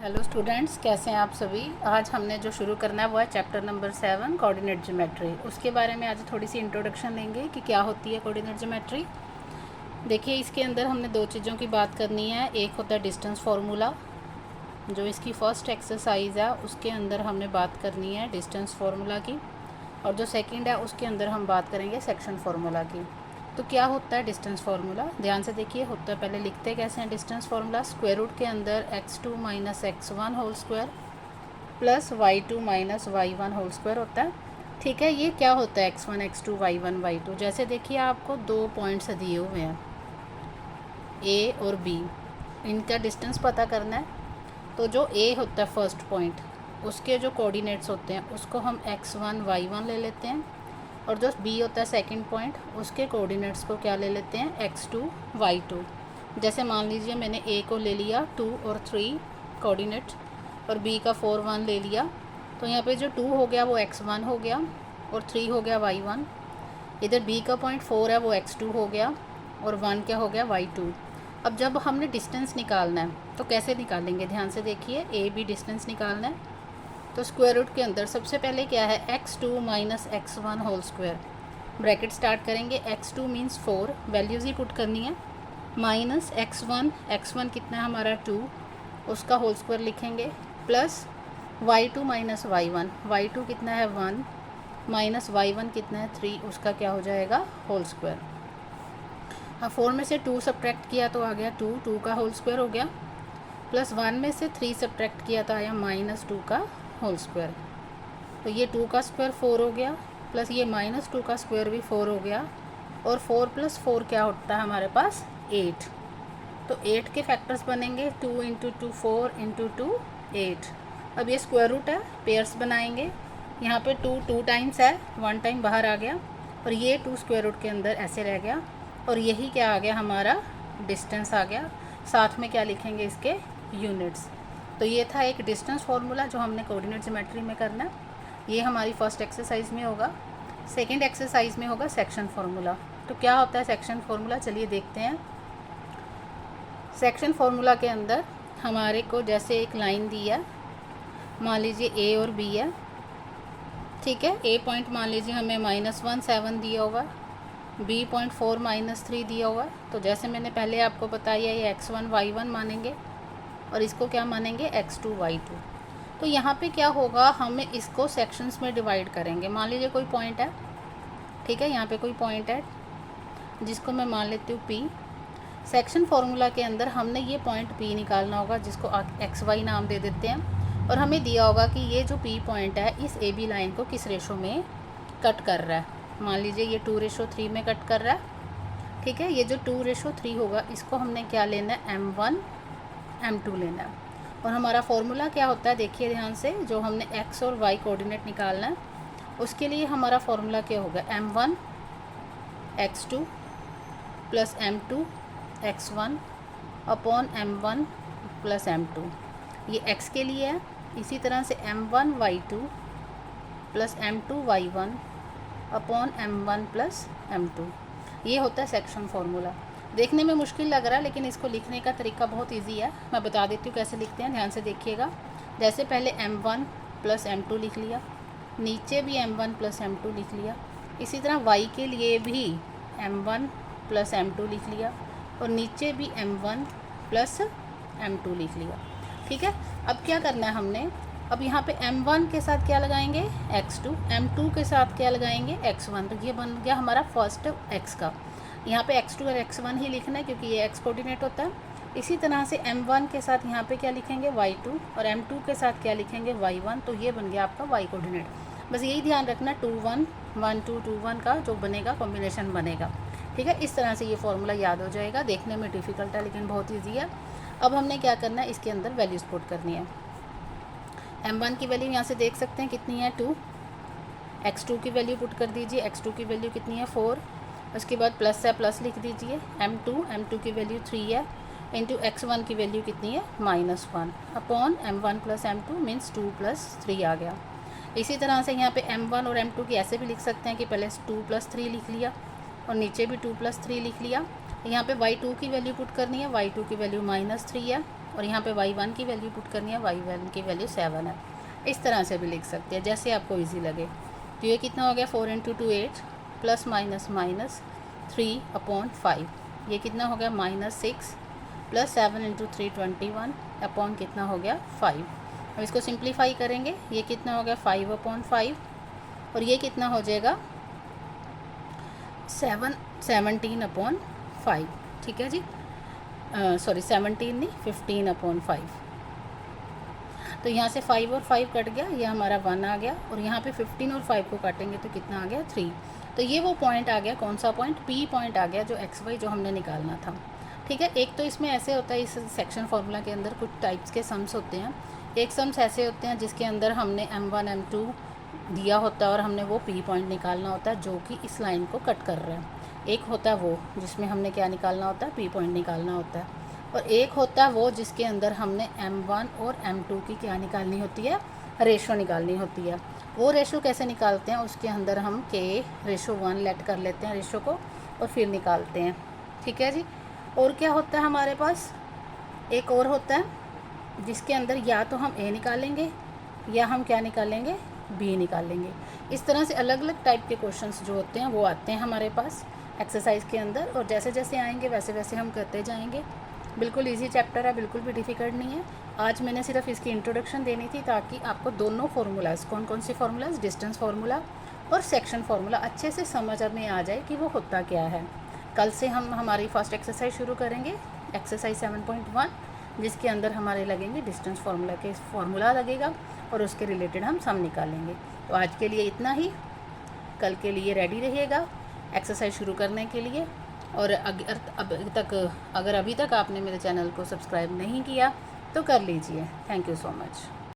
Hello students, कैसे हैं आप सभी। आज हमने जो शुरू करना है वो है चैप्टर नंबर 7 कोऑर्डिनेट ज्योमेट्री। उसके बारे में आज थोड़ी सी इंट्रोडक्शन लेंगे कि क्या होती है कोऑर्डिनेट ज्योमेट्री। देखिए, इसके अंदर हमने दो चीज़ों की बात करनी है। एक होता है डिस्टेंस फार्मूला, जो इसकी फ़र्स्ट एक्सरसाइज है उसके अंदर हमने बात करनी है डिस्टेंस फार्मूला की, और जो सेकंड है उसके अंदर हम बात करेंगे सेक्शन फार्मूला की। तो क्या होता है डिस्टेंस फार्मूला, ध्यान से देखिए। होता है, पहले लिखते कैसे हैं डिस्टेंस फार्मूला। स्क्वायर रूट के अंदर x2 minus x1 whole square plus y2 minus y1 whole square होता है। ठीक है, ये क्या होता है x1 x2 y1 y2। जैसे देखिए, आपको दो पॉइंट्स दिए हुए हैं a और b, इनका डिस्टेंस पता करना है। तो जो a होता है फर्स्ट पॉइंट, उसके जो कोऑर्डिनेट्स होते हैं उसको हम x1 y1 ले लेते हैं, और जो b होता है सेकंड पॉइंट, उसके कोऑर्डिनेट्स को क्या ले लेते हैं x2 y2। जैसे मान लीजिए मैंने a को ले लिया 2 और 3 कोऑर्डिनेट, और b का 4 1 ले लिया। तो यहाँ पे जो 2 हो गया वो x1 हो गया, और 3 हो गया y1। इधर b का पॉइंट 4 है वो x2 हो गया, और 1 क्या हो गया y2। अब जब हमने डिस्टेंस निकालना है तो कैसे निकालेंगे, ध्यान से देखिए। a b डिस्टेंस निकालना है, तो स्क्वायर रूट के अंदर सबसे पहले क्या है x2 minus x1 whole square, bracket start करेंगे। x2 मीन्स 4, वैल्यूज़ ही पुट करनी है, माइनस x1 कितना है हमारा 2, उसका होल स्क्वायर लिखेंगे, प्लस y2 माइनस y1 कितना है 1, माइनस y1 कितना है 3, उसका क्या हो जाएगा होल स्क्वायर। अब 4 में से 2 सब्ट्रैक्ट किया तो आ गया 2 का होल स्क्वायर हो गया, प्लस 1 में से 3 सब्ट्रैक्ट किया तो आया माइनस 2 का होल स्क्वायर। तो ये 2 का स्क्वायर 4 हो गया, प्लस ये माइनस 2 का स्क्वायर भी 4 हो गया, और 4 प्लस 4 क्या होता है हमारे पास 8। तो 8 के फैक्टर्स बनेंगे 2 इंटू 2 4 इंटू 2 8। अब ये स्क्वायर रूट है, पेयर्स बनाएंगे। यहाँ पे 2 टाइम्स है, 1 टाइम बाहर आ गया, और ये 2 स्क्वायर रूट के अंदर ऐसे रह गया, और यही क्या आ गया हमारा डिस्टेंस आ गया। साथ में क्या लिखेंगे इसके यूनिट्स। तो ये था एक डिस्टेंस फार्मूला जो हमने कोऑर्डिनेट ज्योमेट्री में करना है। ये हमारी फर्स्ट एक्सरसाइज में होगा। सेकंड एक्सरसाइज में होगा सेक्शन फार्मूला। तो क्या होता है सेक्शन फार्मूला, चलिए देखते हैं। सेक्शन फार्मूला के अंदर हमारे को जैसे एक लाइन दी है, मान लीजिए a और b है, ठीक है। a पॉइंट मान लीजिए हमें -1 7 दिया होगा, b पॉइंट 4 -3 दिया होगा। तो जैसे मैंने पहले आपको बताया, ये x1 y1 मानेंगे, और इसको क्या मानेंगे x2 y2। तो यहाँ पे क्या होगा, हमें इसको सेक्शंस में डिवाइड करेंगे। मान लीजिए कोई पॉइंट है, ठीक है, यहाँ पे कोई पॉइंट है जिसको मैं मान लेती हूँ P। सेक्शन फार्मूला के अंदर हमने ये पॉइंट P निकालना होगा, जिसको XY नाम दे देते हैं, और हमें दिया होगा कि ये जो P पॉइंट है इस AB लाइन को किस रेशो में कट कर रहा है। मान लीजिए ये 2:3 में कट कर रहा है, ठीक है। ये जो 2:3 होगा इसको हमने क्या लेना है, M1 M2 लेना है। और हमारा फॉर्मूला क्या होता है, देखिए ध्यान से। जो हमने x और y कोऑर्डिनेट निकालना है उसके लिए हमारा फॉर्मूला क्या होगा, M1 x2 plus M2 x1 upon M1 plus M2। ये x के लिए है। इसी तरह से M1 y2 plus M2 y1 upon M1 plus M2। ये होता है सेक्शन फार्मूला। देखने में मुश्किल लग रहा है, लेकिन इसको लिखने का तरीका बहुत इजी है। मैं बता देती हूँ कैसे लिखते हैं, ध्यान से देखिएगा। जैसे पहले M1 प्लस M2 लिख लिया, नीचे भी M1 प्लस M2 लिख लिया। इसी तरह y के लिए भी M1 प्लस M2 लिख लिया, और नीचे भी M1 प्लस M2 लिख लिया, ठीक है। अब क्या करना है हमने, अब यहाँ पे M1 के साथ क्या लगाएंगे x2, M2 के साथ क्या लगाएंगे x1। तो ये बन गया हमारा फर्स्ट x का। यहाँ पे x2 और x1 ही लिखना है क्योंकि ये x कोऑर्डिनेट होता है। इसी तरह से M1 के साथ यहाँ पे क्या लिखेंगे y2, और M2 के साथ क्या लिखेंगे y1। तो ये बन गया आपका y कोऑर्डिनेट। बस यही ध्यान रखना, 2 1 1 2 2 1 का जो बनेगा कॉम्बिनेशन बनेगा, ठीक है। इस तरह से ये फॉर्मूला याद हो जाएगा। देखने में डिफ़िकल्ट है लेकिन बहुत ईजी है। अब हमने क्या करना है, इसके अंदर वैल्यूज़ पुट करनी है। M1 की वैल्यू यहाँ से देख सकते हैं कितनी है 2, x2 की वैल्यू पुट कर दीजिए, x2 की वैल्यू कितनी है 4। उसके बाद प्लस है, प्लस लिख दीजिए। M2 की वैल्यू 3 है, इंटू x1 की वैल्यू कितनी है -1 upon M1 plus M2 means 2 plus 3 आ गया। इसी तरह से यहाँ पे M1 और M2 की ऐसे भी लिख सकते हैं कि पहले 2 प्लस 3 लिख लिया, और नीचे भी 2 प्लस 3 लिख लिया। यहाँ पे y2 की वैल्यू पुट करनी है, y2 की वैल्यू -3 है, और यहाँ पे y1 की वैल्यू पुट करनी है, y1 की वैल्यू 7 है। इस तरह से भी लिख सकते हैं, जैसे आपको इजी लगे। तो ये कितना हो गया 4 × 2 8 प्लस माइनस माइनस 3/5। ये कितना हो गया -6 प्लस 7 × 3 21 अपॉन कितना हो गया 5। अब इसको सिंप्लीफाई करेंगे, ये कितना हो गया 5/5 और ये कितना हो जाएगा 17/5। ठीक है जी, सॉरी 17 नहीं 15/5। तो यहाँ से 5 और 5 कट गया, ये हमारा 1 आ गया और यहाँ पे 15 और 5 को काटेंगे तो कितना आ गया 3। तो ये वो पॉइंट आ गया, कौन सा पॉइंट, P पॉइंट आ गया जो XY जो हमने निकालना था। ठीक है, एक तो इसमें ऐसे होता है, इस सेक्शन फार्मूला के अंदर कुछ टाइप्स के सम्स होते हैं। एक सम्स ऐसे होते हैं जिसके अंदर हमने M1 M2 दिया होता है और हमने वो P पॉइंट निकालना होता है जो कि इस लाइन को कट कर रहा है। एक होता है वो जिसमें हमने क्या निकालना होता है, P पॉइंट निकालना होता है। और एक होता है वो जिसके अंदर हमने M1 और M2 की क्या निकालनी होती है, रेशो निकालनी होती है। वो रेशो कैसे निकालते हैं, उसके अंदर हम K/1 लेट कर लेते हैं रेशो को और फिर निकालते हैं। ठीक है जी। और क्या होता है हमारे पास, एक और होता है जिसके अंदर या तो हम A निकालेंगे या हम क्या निकालेंगे, B निकालेंगे। इस तरह से अलग अलग टाइप के क्वेश्चंस जो होते हैं वो आते हैं हमारे पास एक्सरसाइज के अंदर, और जैसे जैसे आएंगे वैसे वैसे हम करते जाएंगे। बिल्कुल इजी चैप्टर है, बिल्कुल भी डिफ़िकल्ट नहीं है। आज मैंने सिर्फ इसकी इंट्रोडक्शन देनी थी ताकि आपको दोनों फार्मूलाज, कौन कौन सी फार्मूलाज, डिस्टेंस फार्मूला और सेक्शन फार्मूला अच्छे से समझ में आ जाए कि वो होता क्या है। कल से हम हमारी फर्स्ट एक्सरसाइज शुरू करेंगे, एक्सरसाइज 7.1, जिसके अंदर हमारे लगेंगे डिस्टेंस फार्मूला के फार्मूला लगेगा और उसके रिलेटेड हम सम निकालेंगे। तो आज के लिए इतना ही, कल के लिए रेडी रहिएगा एक्सरसाइज शुरू करने के लिए। और अगर अभी तक आपने मेरे चैनल को सब्सक्राइब नहीं किया तो कर लीजिए। Thank you so much.